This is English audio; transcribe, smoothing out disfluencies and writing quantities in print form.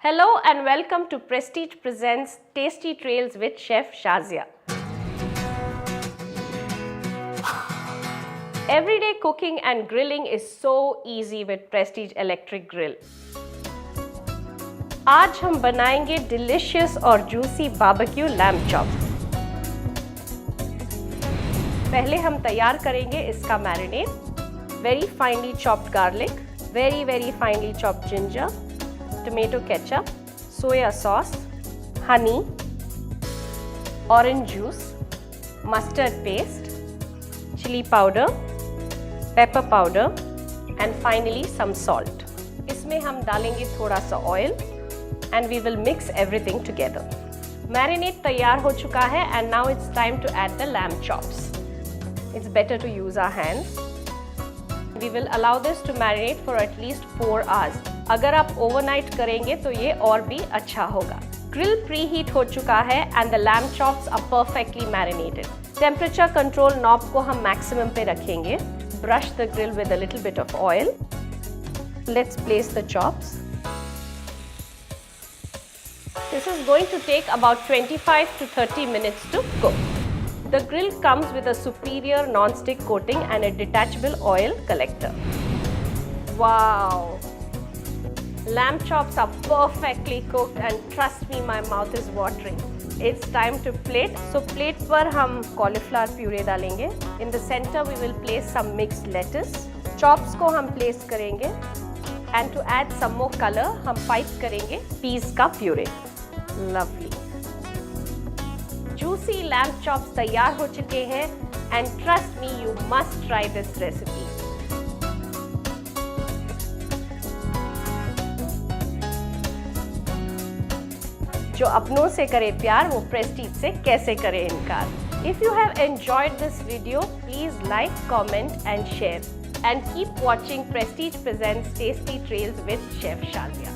Hello and welcome to Prestige Presents Tasty Trails with Chef Shazia. Everyday cooking and grilling is so easy with Prestige Electric Grill. आज हम बनाएंगे delicious और juicy barbecue lamb chops. पहले हम तैयार करेंगे इसका marinade. Very finally chopped garlic, very finally chopped ginger, tomato ketchup, soya sauce, honey, orange juice, mustard paste, chili powder, pepper powder and finally some salt. इसमें हम डालेंगे थोड़ा सा oil and we will mix everything together. Marinade तैयार हो चुका है and now it's time to add the lamb chops. It's better to use our hands. We will allow this to marinate for at least 4 hours. अगर आप overnight करेंगे तो ये और भी अच्छा होगा। ग्रिल प्रीहीट हो चुका है and the lamb chops are perfectly marinated. Temperature control knob को हम मैक्सिमम पे रखेंगे। Brush the grill with a little bit of oil. Let's place the chops. This is going to take about 25 to 30 minutes to cook. The grill comes with a superior non-stick coating and a detachable oil collector. Wow! Lamb chops are perfectly cooked and trust me, my mouth is watering. It's time to plate. So plate पर हम cauliflower puree डालेंगे. In the center we will place some mixed lettuce. Chops को हम place करेंगे. And to add some more color, हम pipe करेंगे peas का puree. Lovely. Juicy lamb chops तैयार हो चुके हैं and trust me, you must try this recipe. जो अपनों से करे प्यार वो प्रेस्टीज से कैसे करे इनकार. If you have enjoyed this video, please like, comment and share. And keep watching Prestige Presents Tasty Trails with Chef Shazia.